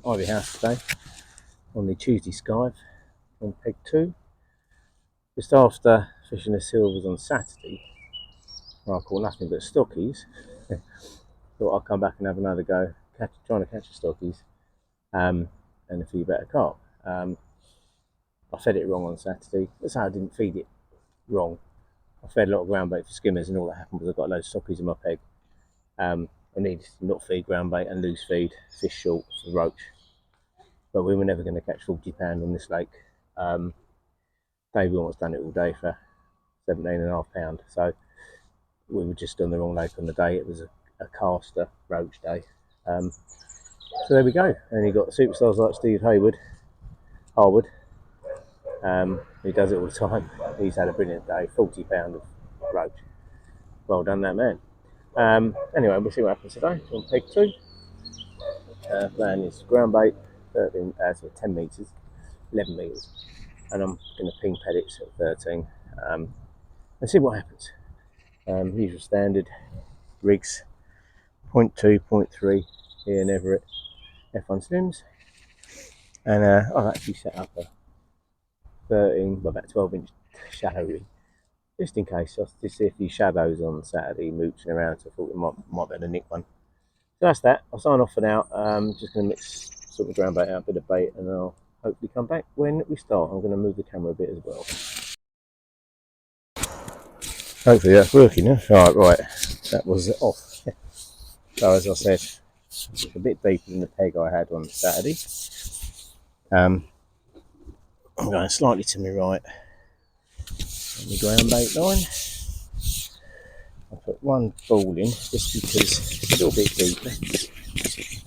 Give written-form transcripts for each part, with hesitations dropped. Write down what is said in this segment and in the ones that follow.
Ivy House today on the Tuesday skive on peg 2. Just after fishing the silvers on Saturday, I caught nothing but stockies. Thought I'd come back and have another go trying to catch the stockies and a few better carp. I fed it wrong on Saturday. That's how I didn't feed it wrong. I fed a lot of ground bait for skimmers, and all that happened was I got loads of stockies in my peg. I needed to not feed ground bait and loose feed, fish short for roach. But we were never going to catch 40 pound on this lake. Dave almost done it all day for 17.5 pound. So we were just on the wrong lake on the day. It was a caster roach day. So there we go. And you got superstars like Steve Harwood, who does it all the time. He's had a brilliant day, 40 pound of roach. Well done, that man. Anyway, we'll see what happens today on peg 2. Plan is ground bait, 10 metres, 11 metres, and I'm going to ping pellets at 13 and see what happens. Usual standard rigs, 0.2, 0.3 here in Everett, F1 Slims, and I've actually set up a 13 by about 12-inch shadow rig, just in case. I did see a few shadows on Saturday mooching around, so I thought we might be able to nick one. So that's that. I'll sign off for now. Just going to mix sort of ground bait out, a bit of bait, and I'll hopefully come back when we start. I'm going to move the camera a bit as well. Hopefully that's working. Right. That was off. So as I said, it's a bit deeper than the peg I had on Saturday. I'm going slightly to my right on the ground bait line. I put one ball in just because it's a little bit deeper,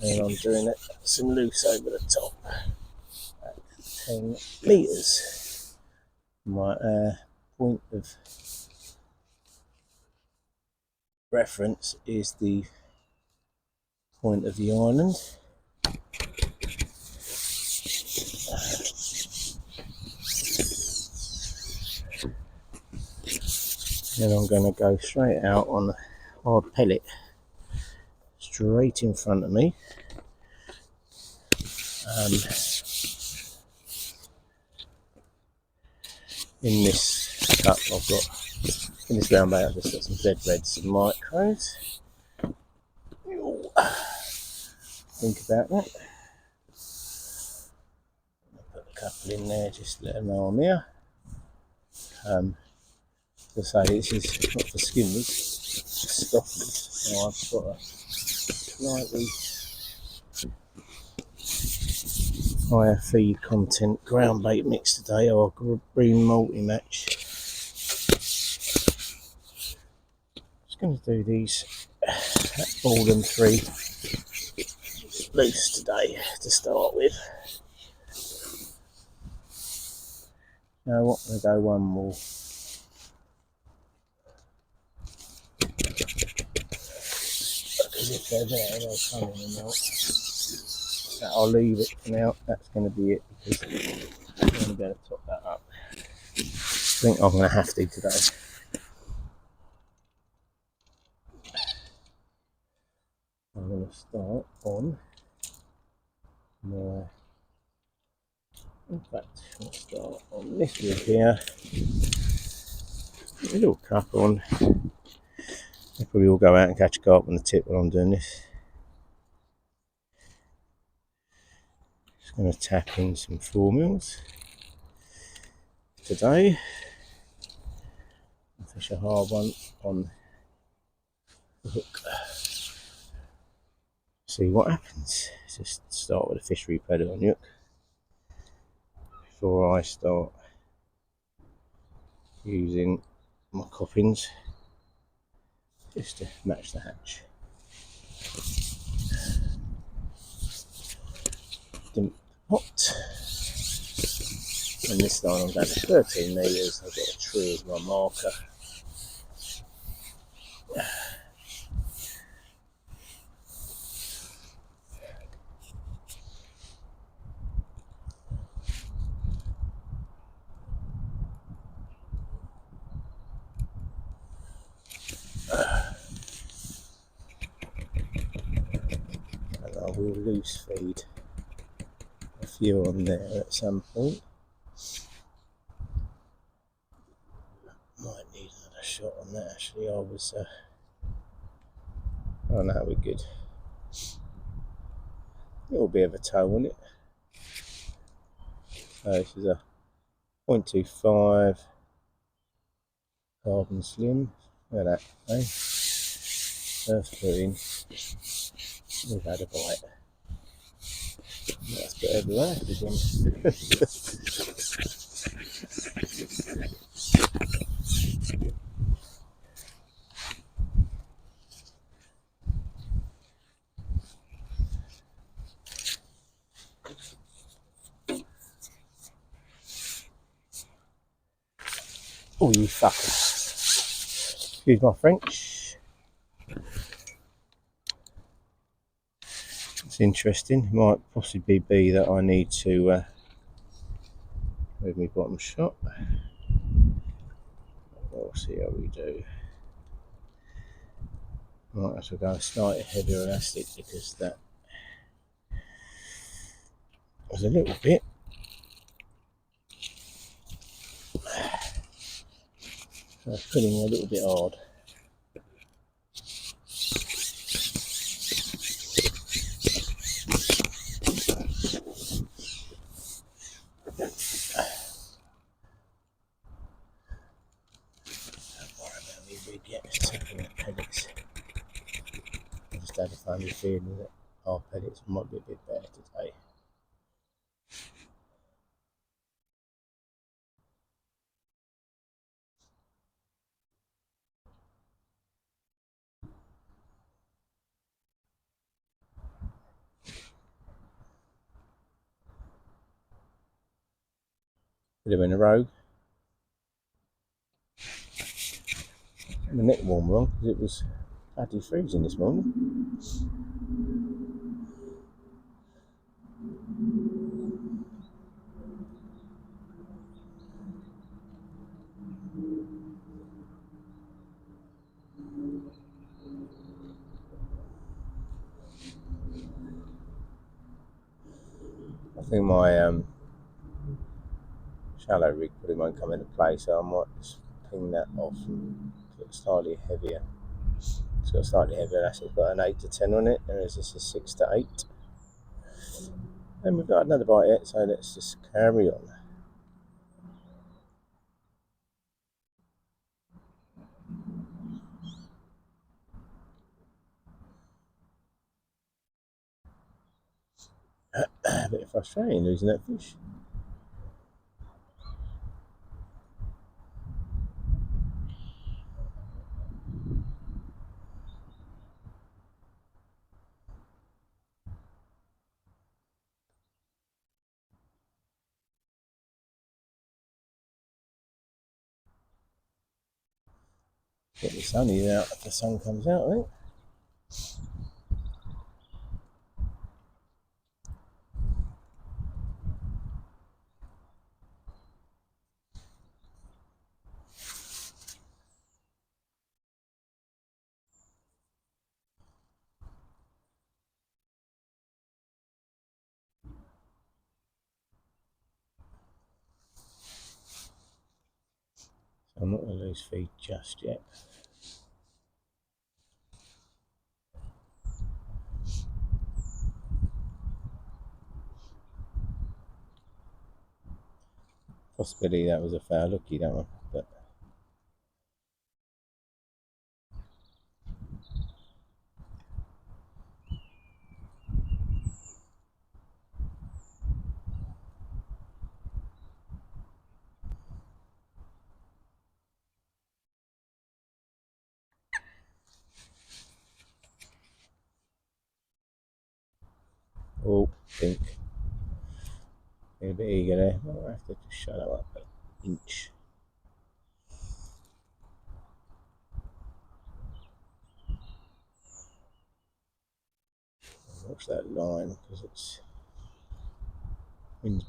and I'm doing it some loose over the top at 10 metres. My point of reference is the point of the island. Then I'm going to go straight out on a hard pellet straight in front of me. In this cup I've got, in this ground bait I've just got some dead reds and micros. Think about that. I'll put a couple in there, just let them know I'm here. As I say, this is not for skimmers, it's Stockies. Now I've got a slightly higher feed content ground bait mix today, or green multi-match. Just going to do these ball and 3 loose today to start with. Now what, I'm going to go one more. Because if they're there, they'll come in and out. I'll leave it for now. That's going to be it, because I'm going to be able to top that up. I think I'm going to have to today. I'm going to start on my, in fact, I'll start on this rig here. A little cup on. I'll probably all go out and catch a carp on the tip while I'm doing this. Just going to tap in some 4 mils today. I'll fish a hard one on the hook. See what happens. Just start with a fishery pedal on the hook before I start using my coppins just to match the hatch. Dimp the pot, and this time I'm going to 13 metres. I've got a tree as my marker. And I will loose feed few on there at some point. Might need another shot on that actually. Oh no, we're good. A little bit of a toe, won't it? So this is a 0.25 carbon slim. Look at that, eh? First put in. We've had a bite. That's a bit everywhere again. Oh, you fucker. Excuse my French. It's interesting. Might possibly be that I need to move my bottom shot. We'll see how we do. Might have to go slightly heavier elastic because that was a little bit. So putting a little bit hard. I just had a funny feeling that our pellets might be a bit better today. Bit of in a rogue. My neck warm wrong because it was bloody freezing this morning. I think my shallow rig probably won't come into play, so I might just ping that off and put it slightly heavier. It's got a slightly heavier elastic. It's got an 8 to 10 on it, whereas this is 6 to 8. And we've got another bite yet, so let's just carry on. A bit frustrating losing that fish. Get the sunny out if the sun comes out, I think. So I'm not going to lose feed just yet. Possibility that was a foul looky, that one, but oh, pink. A bit eager there. I'll have to just shut up an inch. Watch that line because it's when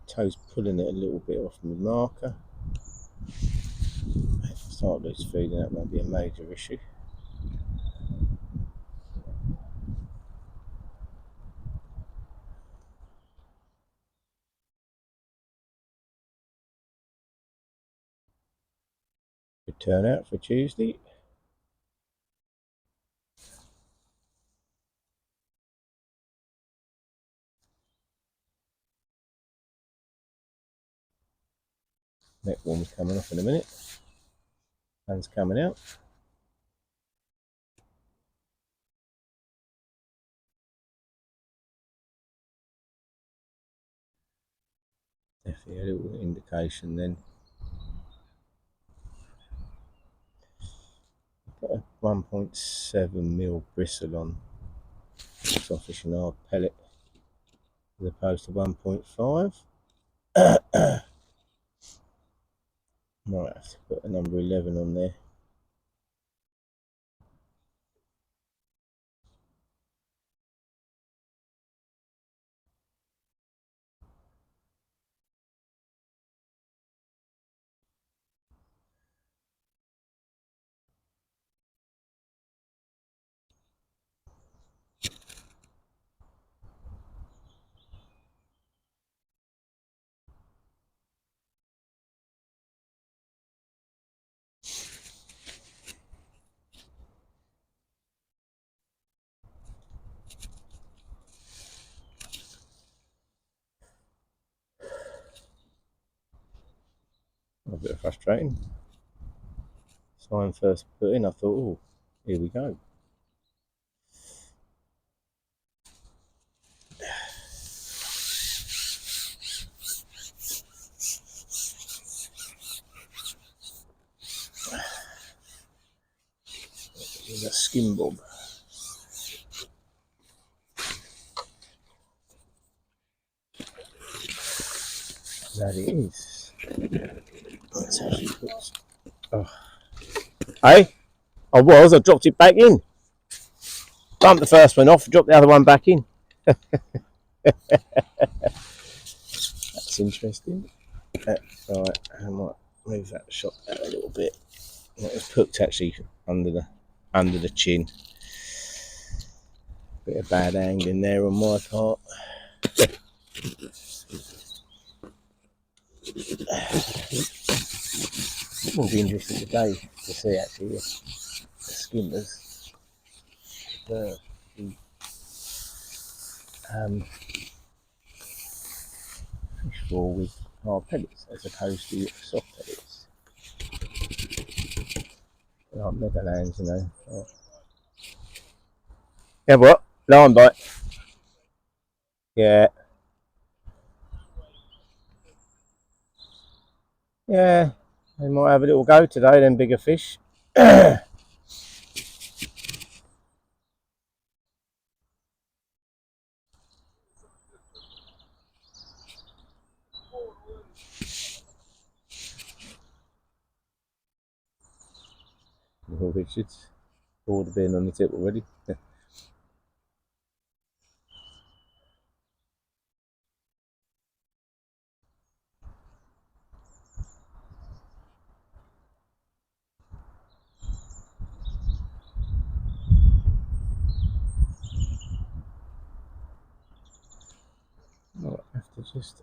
toes pulling it a little bit off my marker. If I start loose feeding, that might be a major issue. turnout for Tuesday. Neck warm's coming off in a minute. Sun's coming out. Definitely a little indication then. Got a 1.7mm bristle on soft fishing hard pellet as opposed to 1.5. Might have to put a number 11 on there. A bit frustrating. Sign first put in, I thought, oh, here we go. There's a skin bob. That it is. That's how she puts. Oh. Hey, I dropped it back in. Bumped the first one off, dropped the other one back in. That's interesting. Right, I might move that shot out a little bit. It was hooked actually under the chin. Bit of bad angling there on my part. It will be interesting today to see actually the skimmers the fish for with hard pellets as opposed to soft pellets. Like Meadowlands, you know. Oh. Yeah, what? Line bite. Yeah. Yeah. They might have a little go today, them bigger fish. Little Richards. Board have been on the tip already. Might have to just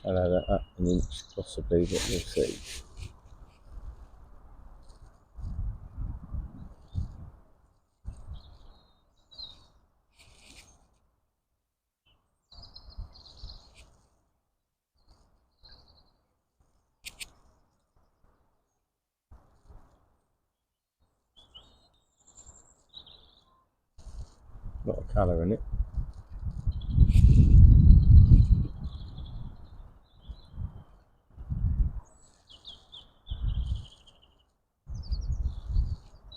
shallow that up an inch possibly, but we'll see. A lot of colour in it.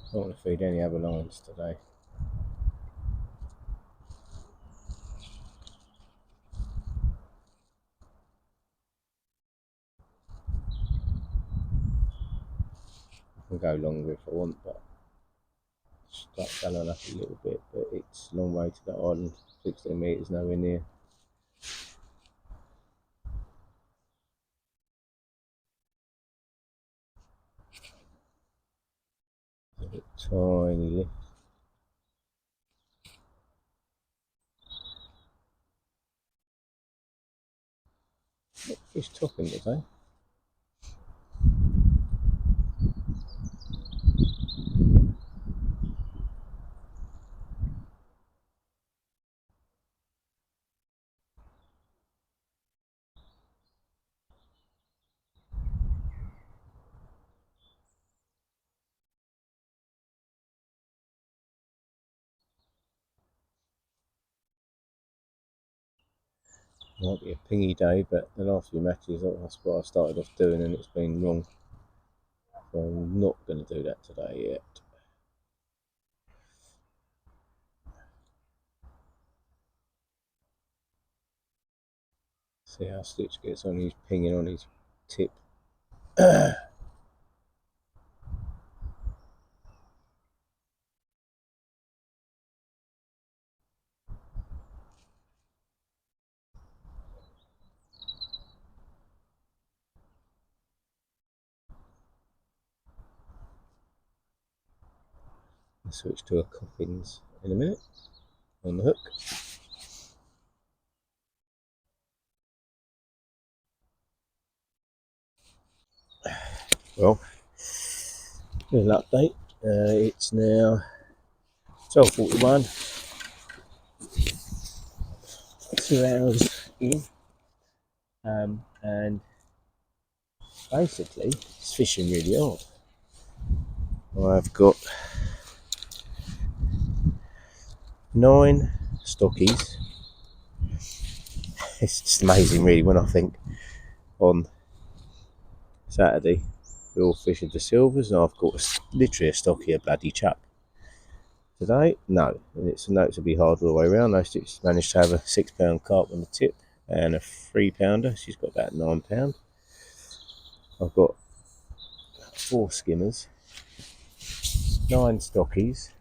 I don't want to feed any other lines today. I can go longer if I want, but start shallow up a little bit, but it's a long way to that island. 16 metres, nowhere near. A tiny lift. Fish topping today. Might be a pingy day, but the last few matches that's what I started off doing and it's been wrong. So I'm not going to do that today yet. See how Stitch gets on, he's pinging on his tip. I'll switch to a Coffins in a minute on the hook. Well, little update. It's now 12:41. 2 hours in, and basically it's fishing really hard. I've got 9 stockies. It's just amazing, really, when I think on Saturday we all fishing for silvers, and I've got literally a stockie a bloody chuck. Today, no, and it's noticeably hard all the way around. I just managed to have a £6 carp on the tip and a 3-pounder. She's got about £9. I've got 4 skimmers, 9 stockies,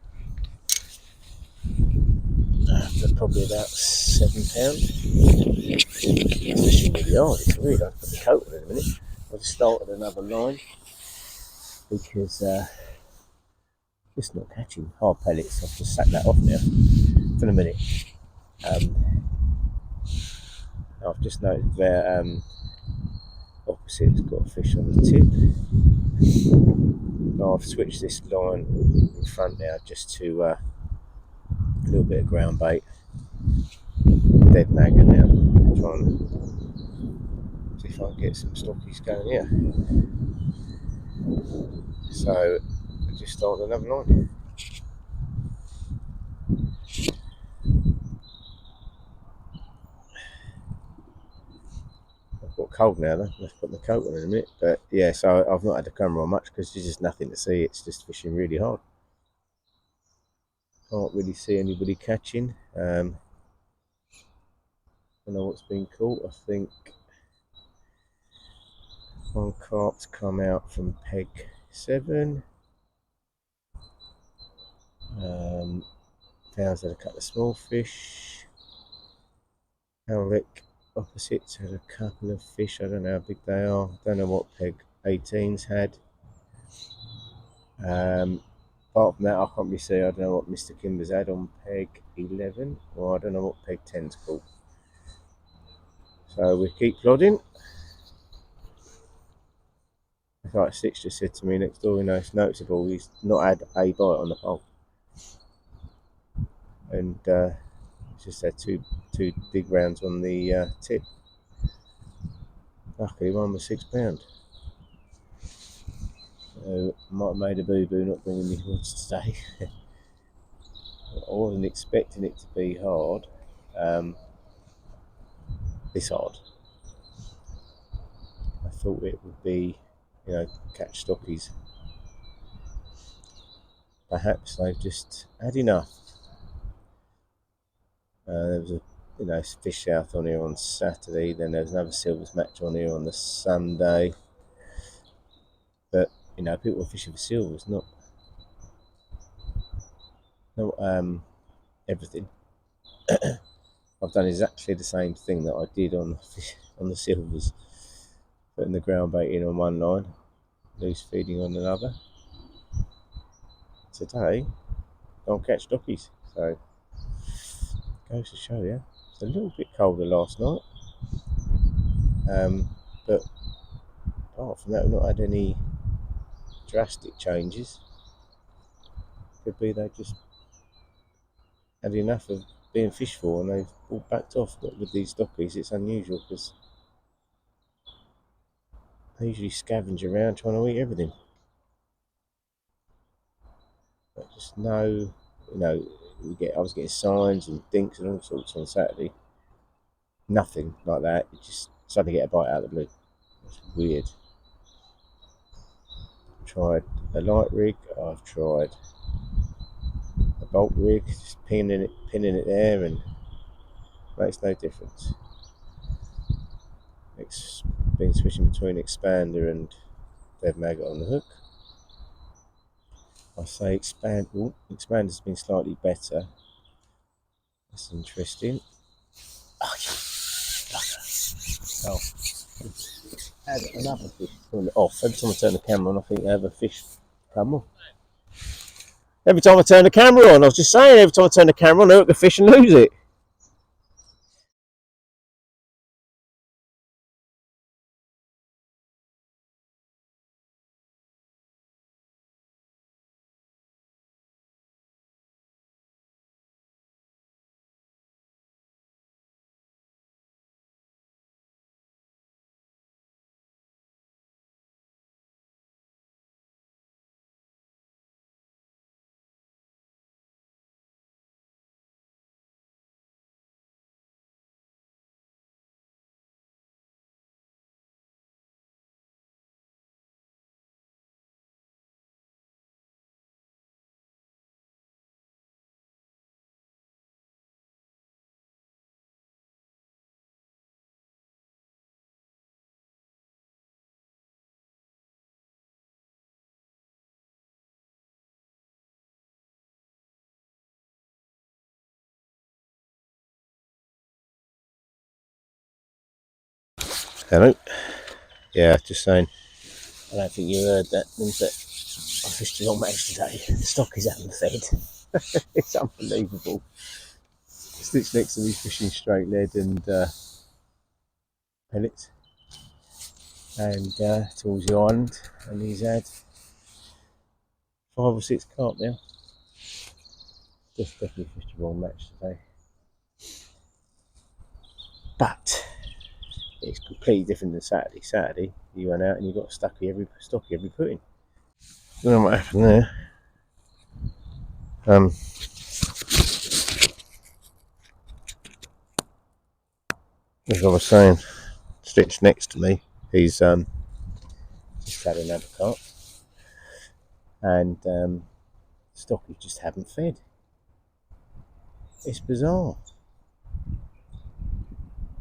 after probably about £7. It's fishing really hard. It's really hard to put the coat on in a minute. I've just started another line because it's not catching hard pellets. I've just sacked that off now for a minute. I've just noticed there opposite's got a fish on the tip. I've switched this line in front now just to a little bit of ground bait. Dead maggot now. Trying to see if I can get some stockies going here. So I just started another line. I've got cold now though. Let's put my coat on in a minute. But yeah, so I've not had the camera on much because there's just nothing to see. It's just fishing really hard. Can't really see anybody catching. I don't know what's been caught. I think one carp's come out from peg 7. Found a couple of small fish. Alric opposites had a couple of fish. I don't know how big they are. Don't know what peg 18's had. Apart from that, I can't really see. I don't know what Mr. Kimber's had on peg 11, or I don't know what peg 10's called. So we keep plodding. Like Stitch just said to me next door, it's noticeable he's not had a bite on the pole, and he's just had two big rounds on the tip. Luckily, one was £6. So I might have made a boo-boo not bringing me rods today. I wasn't expecting it to be hard. This hard. I thought it would be, catch stockies. Perhaps they've just had enough. There was a fish south on here on Saturday. Then there was another silvers match on here on the Sunday. But people are fishing for silvers, not everything. I've done exactly the same thing that I did on the silvers, putting the ground bait in on one line, loose feeding on another. Today, I'll catch stockies. So goes to show you, it's a little bit colder last night. But apart from that, we've not had any drastic changes. Could be they just had enough of being fished for and they've all backed off. But with these stockies, it's unusual because they usually scavenge around trying to eat everything. But just I was getting signs and dinks and all sorts on Saturday. Nothing like that. It just suddenly get a bite out of the blue. It's weird. I've tried a light rig. I've tried a bolt rig, just pinning it there, and makes no difference. It's been switching between expander and dead maggot on the hook. I say expander's been slightly better. That's interesting. Oh, oh. Had another fish pulling it off. Every time I turn the camera on, I think I have a fish come off. Every time I turn the camera on, I was just saying, every time I turn the camera on, I hook a fish and lose it. Hello. Yeah, just saying. I don't think you heard that, but I fished a long match today. The stockies haven't fed. It's unbelievable. Sits next to me fishing straight lead and pellets, and towards the island, and he's had 5 or 6 carp now. Just definitely fished a wrong match today, but it's completely different than Saturday. Saturday, you went out and you got a stockie every putting. I don't know what happened there. As I was saying, stitched next to me, he's just had another carp, and stockies just haven't fed. It's bizarre,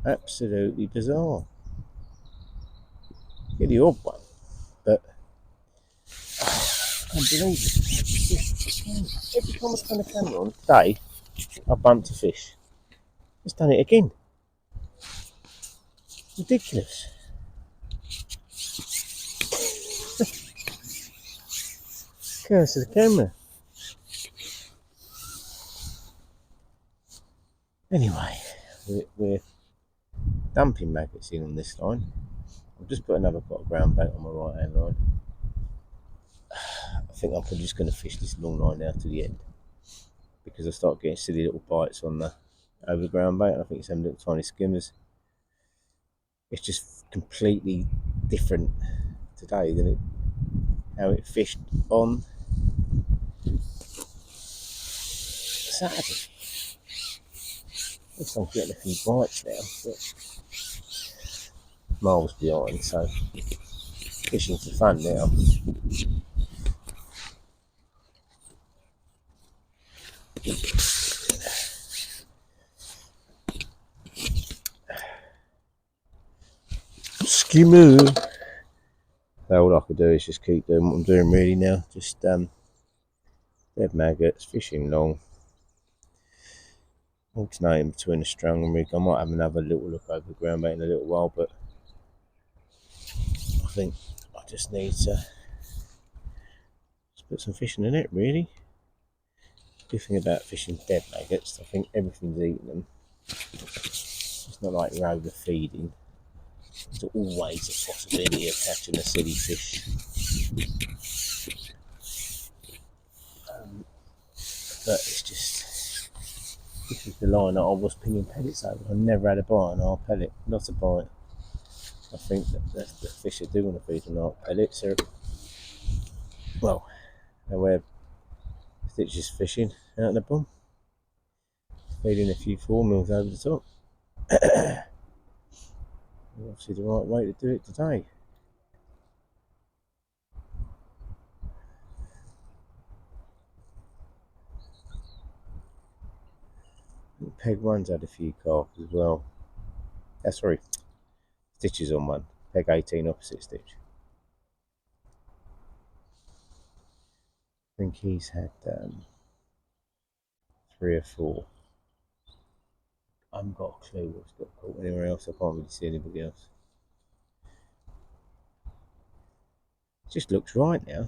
absolutely bizarre. Get the odd one, but I can't believe it. Every time I turn the camera on today, I bumped a fish. Just done it again. Ridiculous. Curse of the camera. Anyway, we're dumping maggots in on this line. I've just put another pot of ground bait on my right hand line. I think I'm probably just going to fish this long line now to the end, because I start getting silly little bites on the over ground bait, and I think it's having little tiny skimmers. It's just completely different today than how it fished on Saturday. Yes, I'm getting a few bites now, but miles behind, so fishing for fun now. Skimmer. So all I could do is just keep doing what I'm doing really now. Just dead maggots, fishing long, alternating between a strung and rig. I might have another little look over the ground bait in a little while, but I think I just need to put some fishing in it really. Good thing about fishing dead maggots, I think everything's eating them. It's not like you're overfeeding. There's always a possibility of catching a silly fish. But it's just, this is the line that I was pinging pellets over. I never had a bite on our pellet, not a bite. I think that the fish that do want to feed on our pellets are, well, they're where Stitches fishing out in the bum, feeding a few 4 mils over the top. Obviously the right way to do it today. Peg 1's had a few carp as well. Sorry, stitches on one. Peg 18 opposite stitch. I think he's had 3 or 4. I haven't got a clue what's got caught anywhere else. I can't really see anybody else. It just looks right now.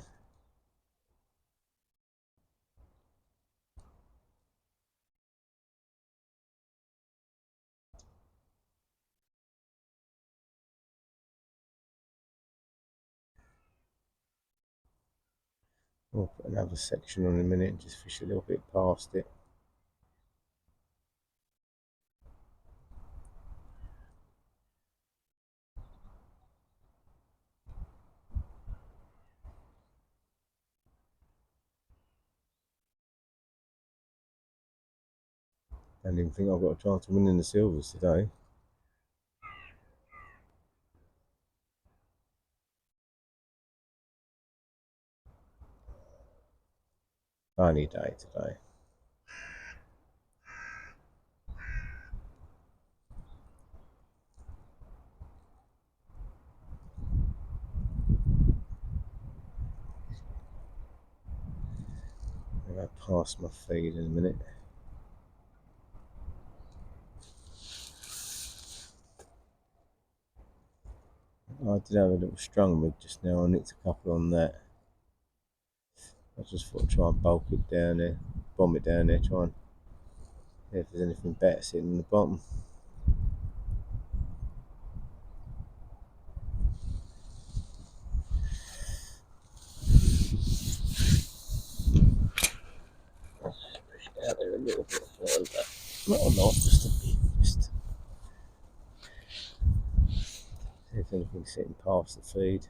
I'll put another section on in a minute and just fish a little bit past it. I don't even think I've got a chance of winning the silvers today. Funny day today. I'm going to pass my feed in a minute. I did have a little strung rig just now. I nicked a couple on that. I just thought I'd try and bulk it down there, bomb it down there, try and see if there's anything better sitting in the bottom. Push it out there a little bit further. Not a lot, just a bit. Just see if anything's sitting past the feed.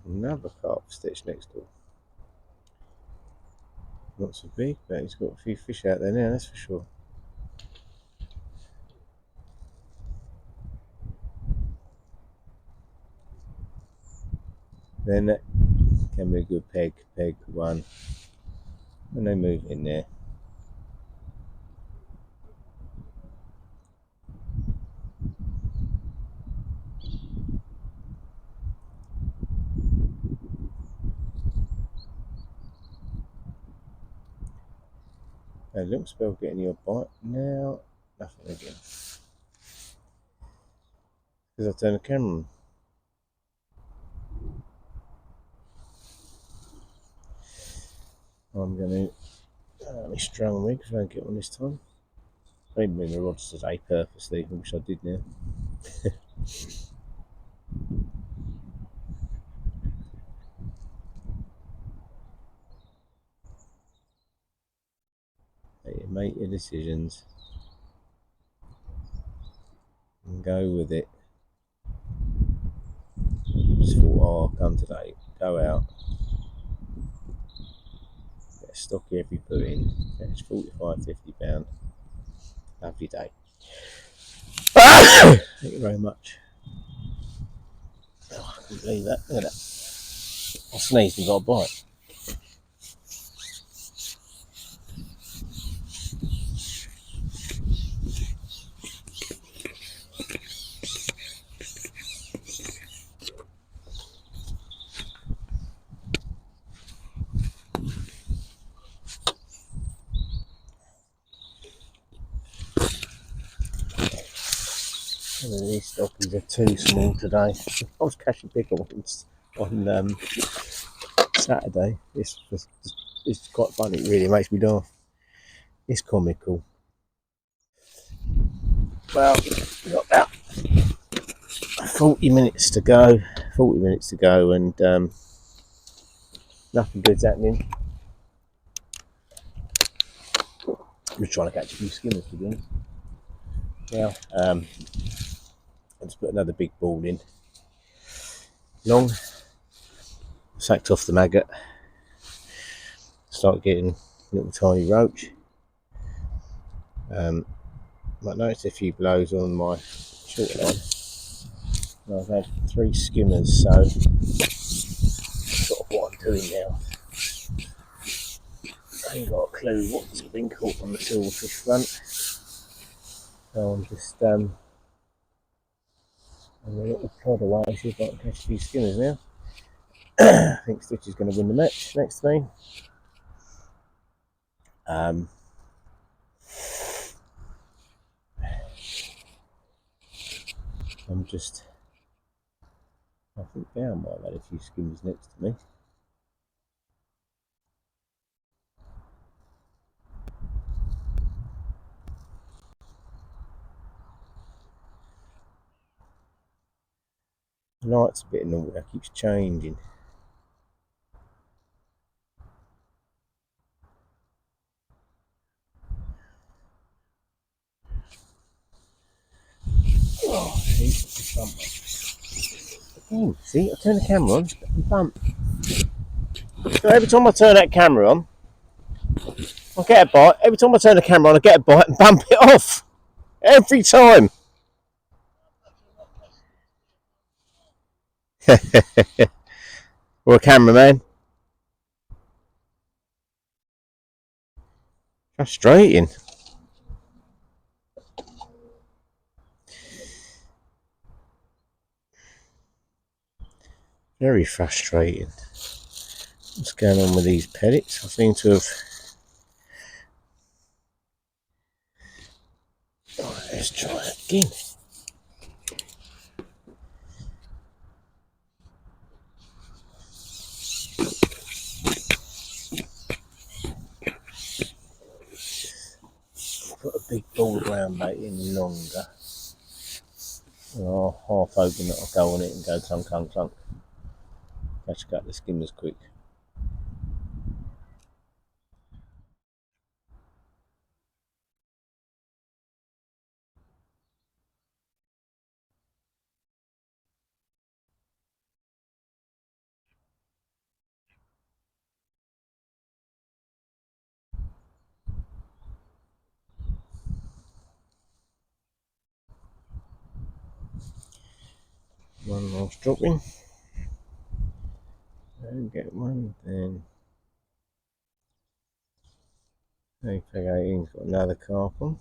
Another carp stitch next door. Not so big, but he's got a few fish out there now, that's for sure. Then that can be a good peg 1. And they move in there. A little spell getting your bite now. Nothing again. Because I turned the camera on. I'm going to strung rig if I don't get one this time. I didn't bring the rods today purposely, I wish I did now. You make your decisions and go with it. Just thought, oh, I'll come today, go out, get a stocky every put in. It's 45, 50 pound. Lovely day. Thank you very much. Oh, I can't believe that. Look at that. I sneezed and got a bite. These stockies are too small today. I was catching bigger ones on Saturday. It's quite funny, it really makes me laugh. It's comical. Well, we've got about 40 minutes to go. 40 minutes to go, and nothing good's happening. I'm just trying to catch a few skimmers to be honest. Now, let's put another big ball in. Long, sacked off the maggot. Start getting little tiny roach. Might notice a few blows on my short line. I've had 3 skimmers, so that's sort of what I'm doing now. I ain't got a clue what's been caught on the silverfish front, so I'm just having a little plod away, see if I can catch a few skimmers now. I think Stitch is going to win the match next to me. I'm just, I think Down might have had a few skimmers next to me. The light's a bit annoying, that keeps changing. Oh, see, bump. Again, see, I turn the camera on, and bump. So every time I turn that camera on, I get a bite. Every time I turn the camera on, I get a bite and bump it off. Every time. Or a cameraman. Frustrating. Very frustrating. What's going on with these pellets? I seem to have... Right, let's try it again. Put a big ball of ground bait in longer. Oh, half hoping that I'll go on it and go clunk, clunk, clunk. Catch a couple of skimmers quick. One last drop in. And get one, then Peg 18's got another carp on.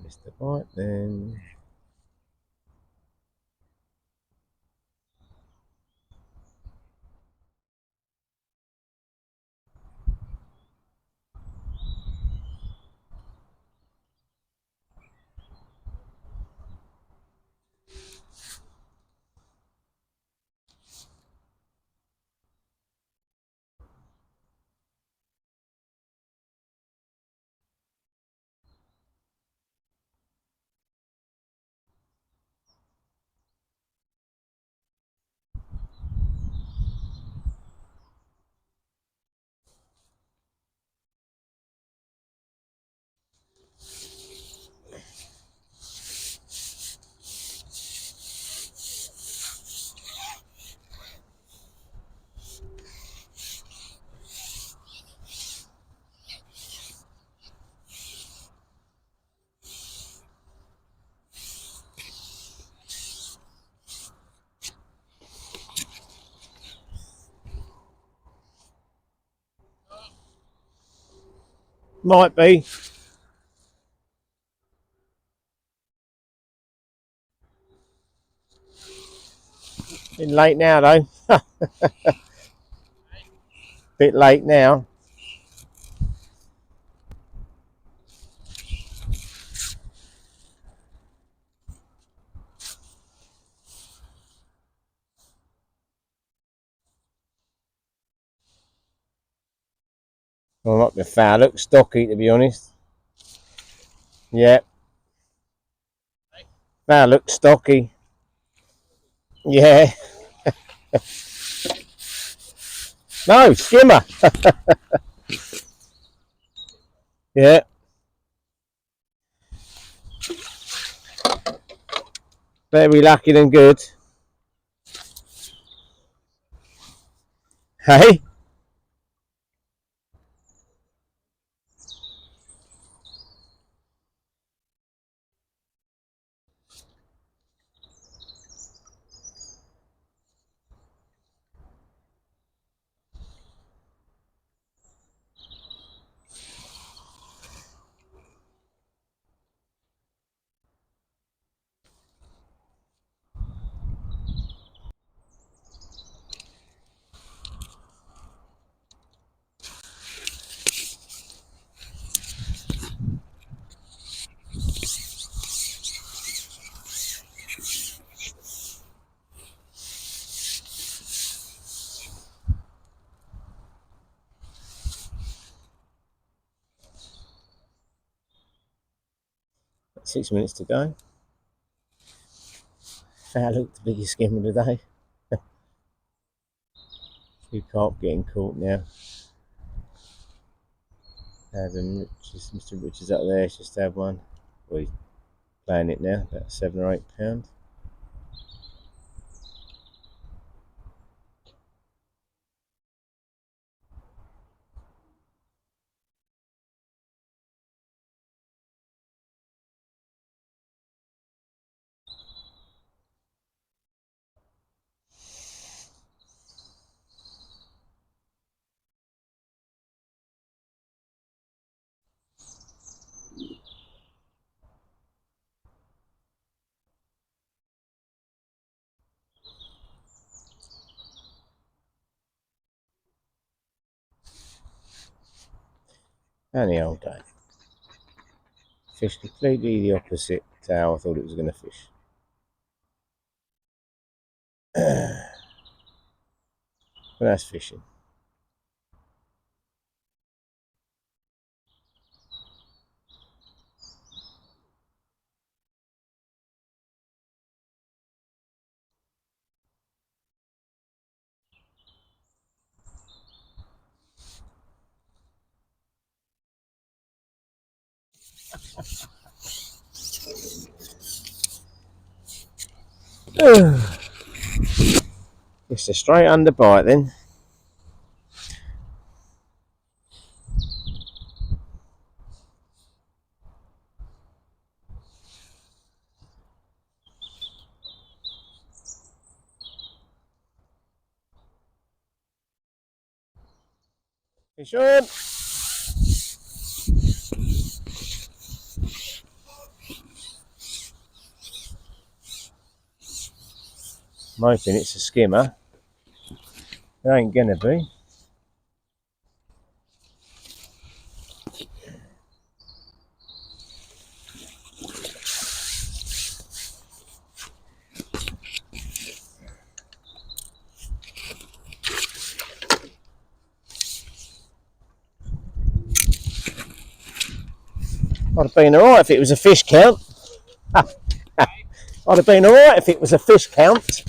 Missed the bite then. Might be. Bit late now though. Bit late now. Well, not the foul, look stocky to be honest. Yeah. Foul looks stocky. Yeah. No, skimmer. Yeah. Very lucky and good. Hey? Got 6 minutes to go. Foul looked the biggest skimmer of the day. Two carp getting caught now. Adam Richards, Mr. Richards up there, just had one. Well, he's playing it now, about £7 or £8. And the old day. Fished completely the opposite to how I thought it was going to fish. But that's fishing. It's a straight underbite then. Fish on! I'm hoping it's a skimmer. It ain't gonna be. I'd have been alright if it was a fish count. I'd have been alright if it was a fish count.